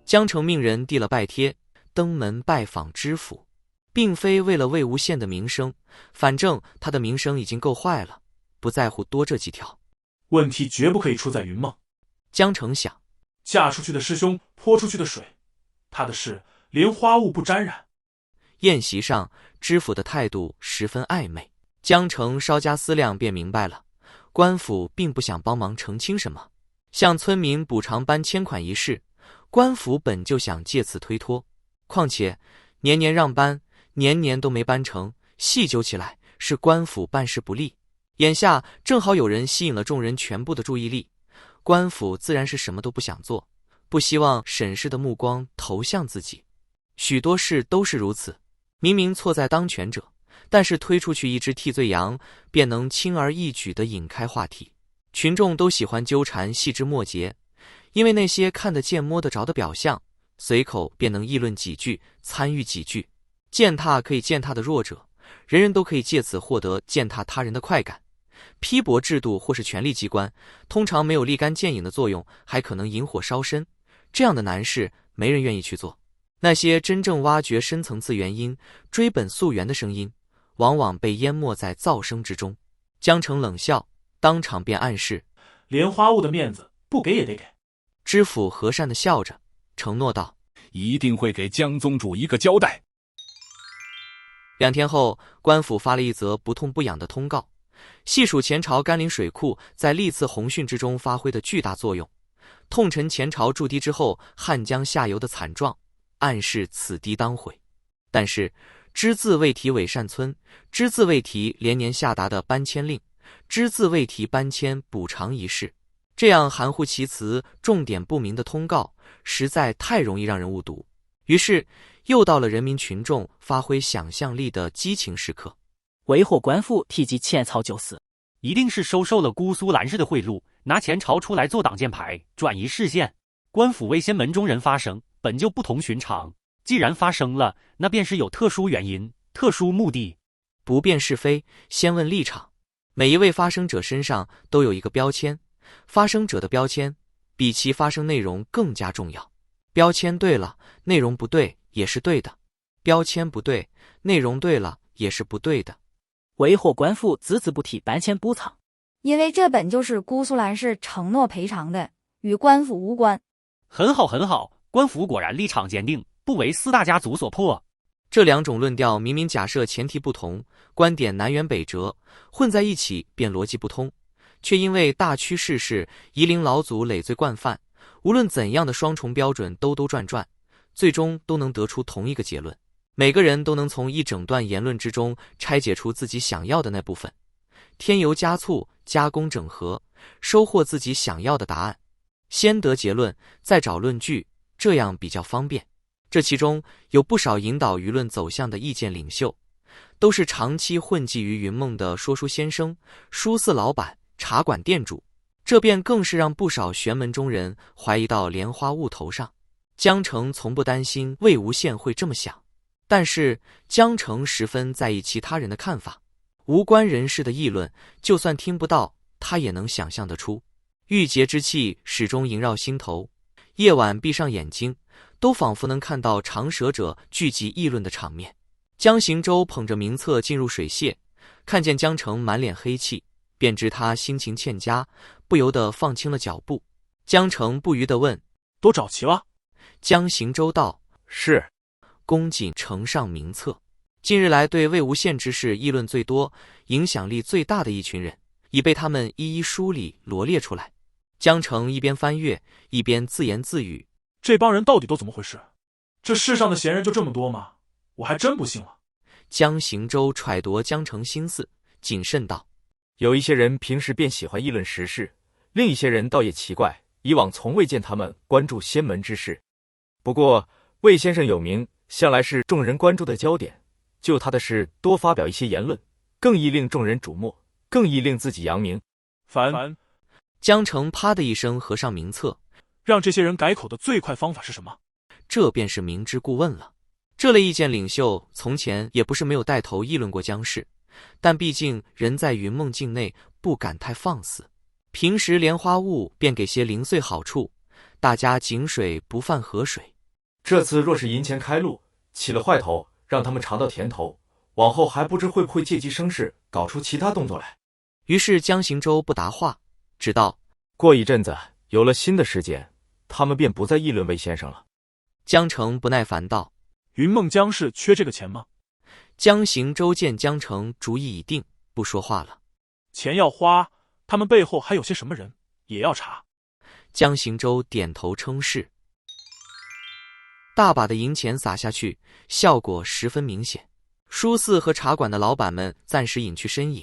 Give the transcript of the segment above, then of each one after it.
江澄命人递了拜帖，登门拜访知府，并非为了魏无羡的名声，反正他的名声已经够坏了，不在乎多这几条。问题绝不可以出在云梦。江澄想，嫁出去的师兄泼出去的水，他的事连花雾不沾染。宴席上，知府的态度十分暧昧。江澄稍加思量便明白了，官府并不想帮忙澄清什么，向村民补偿搬迁款一事，官府本就想借此推脱，况且年年让搬，年年都没搬成，细究起来是官府办事不力。眼下正好有人吸引了众人全部的注意力，官府自然是什么都不想做，不希望审视的目光投向自己。许多事都是如此，明明错在当权者，但是推出去一只替罪羊，便能轻而易举地引开话题。群众都喜欢纠缠细枝末节，因为那些看得见摸得着的表象，随口便能议论几句，参与几句。践踏可以践踏的弱者，人人都可以借此获得践踏他人的快感。批驳制度或是权力机关，通常没有立竿见影的作用，还可能引火烧身。这样的难事，没人愿意去做。那些真正挖掘深层次原因、追本溯源的声音，往往被淹没在噪声之中。江澄冷笑，当场便暗示，连花雾的面子不给也得给。知府和善地笑着，承诺道，一定会给江宗主一个交代。2天后，官府发了一则不痛不痒的通告，细数前朝甘霖水库在历次洪汛之中发挥的巨大作用，痛陈前朝筑堤之后汉江下游的惨状，暗示此堤当毁。但是只字未提伪善村，只字未提连年下达的搬迁令，只字未提搬迁补偿一事。这样含糊其辞、重点不明的通告，实在太容易让人误读。于是又到了人民群众发挥想象力的激情时刻。为祸官府提及前朝旧事，一定是收受了姑苏蓝氏的贿赂，拿前朝出来做挡箭牌，转移视线。官府为先门中人发声，本就不同寻常，既然发生了，那便是有特殊原因、特殊目的。不辨是非，先问立场。每一位发声者身上都有一个标签，发声者的标签比其发声内容更加重要。标签对了，内容不对也是对的；标签不对，内容对了也是不对的。为祸官府只字不提搬迁补偿，因为这本就是姑苏蓝氏承诺赔偿的，与官府无关。很好很好，官府果然立场坚定，不为4大家族所迫。这两种论调明明假设前提不同，观点南辕北辙，混在一起便逻辑不通，却因为大趋势是夷陵老祖累罪惯犯，无论怎样的双重标准兜兜转转，最终都能得出同一个结论。每个人都能从一整段言论之中拆解出自己想要的那部分，添油加醋，加工整合，收获自己想要的答案。先得结论，再找论据，这样比较方便。这其中有不少引导舆论走向的意见领袖，都是长期混迹于云梦的说书先生、书肆老板、茶馆店主，这便更是让不少玄门中人怀疑到莲花坞头上。江澄从不担心魏无羡会这么想，但是江澄十分在意其他人的看法，无关人士的议论，就算听不到，他也能想象得出。郁结之气始终萦绕心头，夜晚闭上眼睛，都仿佛能看到长舌者聚集议论的场面。江行舟捧着名册进入水榭，看见江澄满脸黑气，便知他心情欠佳，不由得放轻了脚步。江澄不虞地问：都找齐了？江行舟道：是。恭谨呈上名册。近日来对魏无羡之事议论最多、影响力最大的一群人，已被他们一一梳理罗列出来。江澄一边翻阅，一边自言自语：这帮人到底都怎么回事？这世上的闲人就这么多吗？我还真不信了。江行舟揣度江澄心思，谨慎道：有一些人平时便喜欢议论时事，另一些人倒也奇怪，以往从未见他们关注仙门之事。不过魏先生有名，向来是众人关注的焦点，就他的事多发表一些言论，更易令众人瞩目，更易令自己扬名。烦。江澄啪的一声合上名册，让这些人改口的最快方法是什么？这便是明知故问了。这类意见领袖从前也不是没有带头议论过江氏，但毕竟人在云梦境内，不敢太放肆。平时莲花坞便给些零碎好处，大家井水不犯河水。这次若是银钱开路，起了坏头，让他们尝到甜头，往后还不知会不会借机生事，搞出其他动作来。于是江行舟不答话，直到过一阵子有了新的事件，他们便不再议论魏先生了。江澄不耐烦道：云梦江氏缺这个钱吗？江行舟见江澄主意已定，不说话了。钱要花，他们背后还有些什么人，也要查。江行舟点头称是。大把的银钱撒下去，效果十分明显。书肆和茶馆的老板们暂时隐去身影，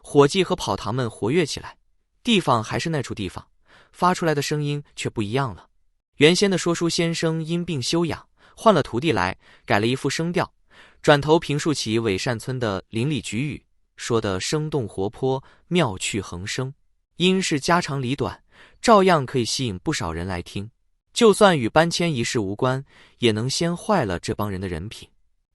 伙计和跑堂们活跃起来。地方还是那处地方，发出来的声音却不一样了。原先的说书先生因病休养，换了徒弟来，改了一副声调，转头评述起伪善村的邻里局语，说得生动活泼，妙趣横生。因是家长里短，照样可以吸引不少人来听。就算与搬迁一事无关，也能先坏了这帮人的人品。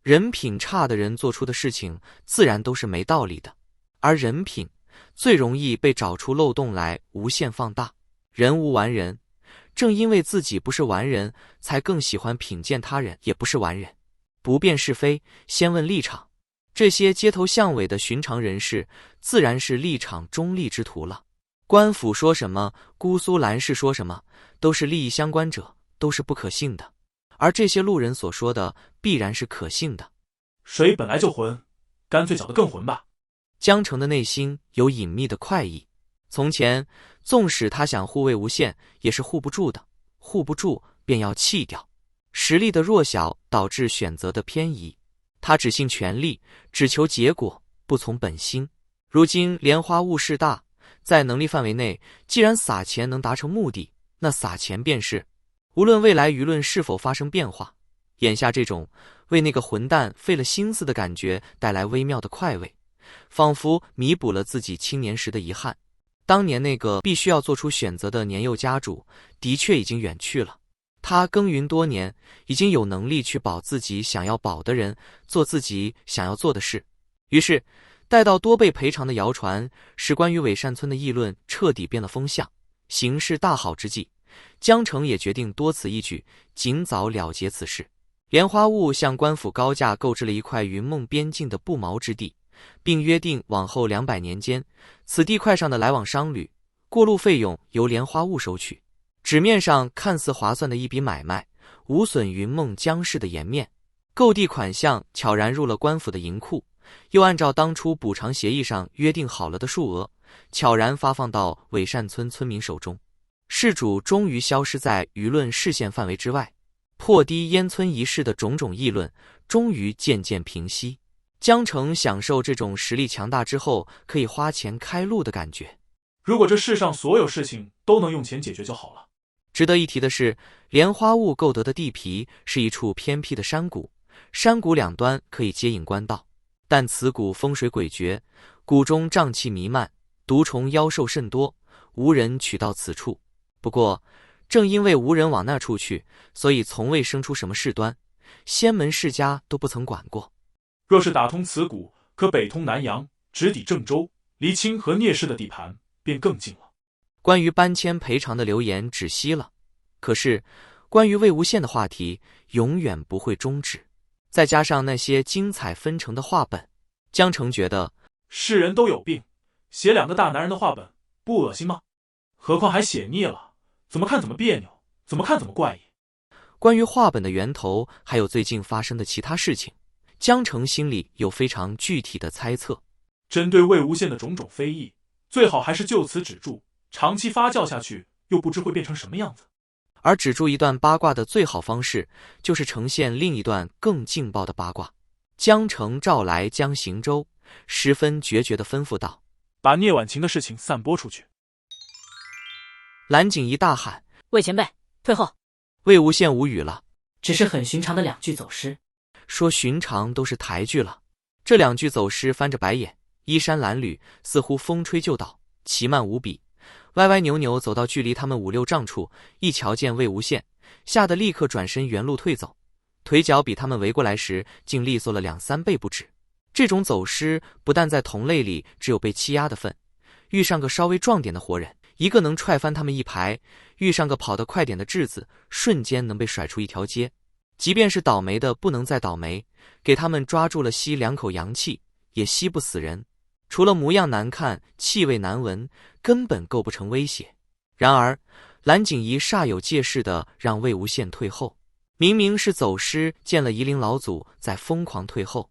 人品差的人做出的事情，自然都是没道理的。而人品最容易被找出漏洞来无限放大。人无完人，正因为自己不是完人，才更喜欢品鉴他人也不是完人。不辨是非，先问立场。这些街头巷尾的寻常人士，自然是立场中立之徒了。官府说什么，姑苏蓝氏说什么，都是利益相关者，都是不可信的。而这些路人所说的，必然是可信的。水本来就浑，干脆搅得更浑吧。江澄的内心有隐秘的快意。从前，纵使他想护卫无限，也是护不住的，护不住便要弃掉。实力的弱小导致选择的偏移，他只信权力，只求结果，不从本心。如今莲花坞势大，在能力范围内，既然撒钱能达成目的，那撒钱便是。无论未来舆论是否发生变化，眼下这种为那个混蛋费了心思的感觉带来微妙的快慰，仿佛弥补了自己青年时的遗憾。当年那个必须要做出选择的年幼家主，的确已经远去了。他耕耘多年，已经有能力去保自己想要保的人，做自己想要做的事。于是待到多倍赔偿的谣传使关于伪善村的议论彻底变了风向，形势大好之际，江澄也决定多此一举，尽早了结此事。莲花坞向官府高价购置了一块云梦边境的不毛之地，并约定往后200年间，此地块上的来往商旅过路费用由莲花坞收取。纸面上看似划算的一笔买卖，无损云梦江氏的颜面。购地款项悄然入了官府的银库，又按照当初补偿协议上约定好了的数额，悄然发放到伪善村村民手中。事主终于消失在舆论视线范围之外，破堤淹村一事的种种议论终于渐渐平息。江澄享受这种实力强大之后可以花钱开路的感觉。如果这世上所有事情都能用钱解决就好了。值得一提的是，莲花坞购得的地皮是一处偏僻的山谷，山谷两端可以接引官道，但此谷风水诡谲，谷中瘴气弥漫，毒虫妖兽甚多，无人取到此处。不过正因为无人往那处去，所以从未生出什么事端，仙门世家都不曾管过。若是打通此谷，可北通南阳，直抵郑州，离清河聂氏的地盘便更近了。关于搬迁赔偿的流言止息了，可是关于魏无羡的话题永远不会终止。再加上那些精彩纷呈的话本，江澄觉得世人都有病，写2个大男人的话本不恶心吗？何况还写腻了，怎么看怎么别扭，怎么看怎么怪异。关于话本的源头，还有最近发生的其他事情，江澄心里有非常具体的猜测。针对魏无羡的种种非议，最好还是就此止住，长期发酵下去，又不知会变成什么样子。而止住一段八卦的最好方式，就是呈现另一段更劲爆的八卦。江澄召来江行舟，十分决绝地吩咐道：把聂婉晴的事情散播出去。蓝景怡大喊：魏前辈，退后！魏无羡无语了，只是很寻常的2句走诗。说寻常都是抬举了。这2句走诗翻着白眼，衣衫褴褛，似乎风吹就倒，奇慢无比。歪歪扭扭走到距离他们5、6丈处，一瞧见魏无羡，吓得立刻转身原路退走，腿脚比他们围过来时竟利索了2、3倍不止。这种走失不但在同类里只有被欺压的份，遇上个稍微壮点的活人，一个能踹翻他们一排，遇上个跑得快点的质子，瞬间能被甩出一条街。即便是倒霉的不能再倒霉，给他们抓住了吸2口阳气，也吸不死人。除了模样难看、气味难闻，根本构不成威胁。然而，蓝景仪煞有介事地让魏无羡退后。明明是走失，见了夷陵老祖，在疯狂退后。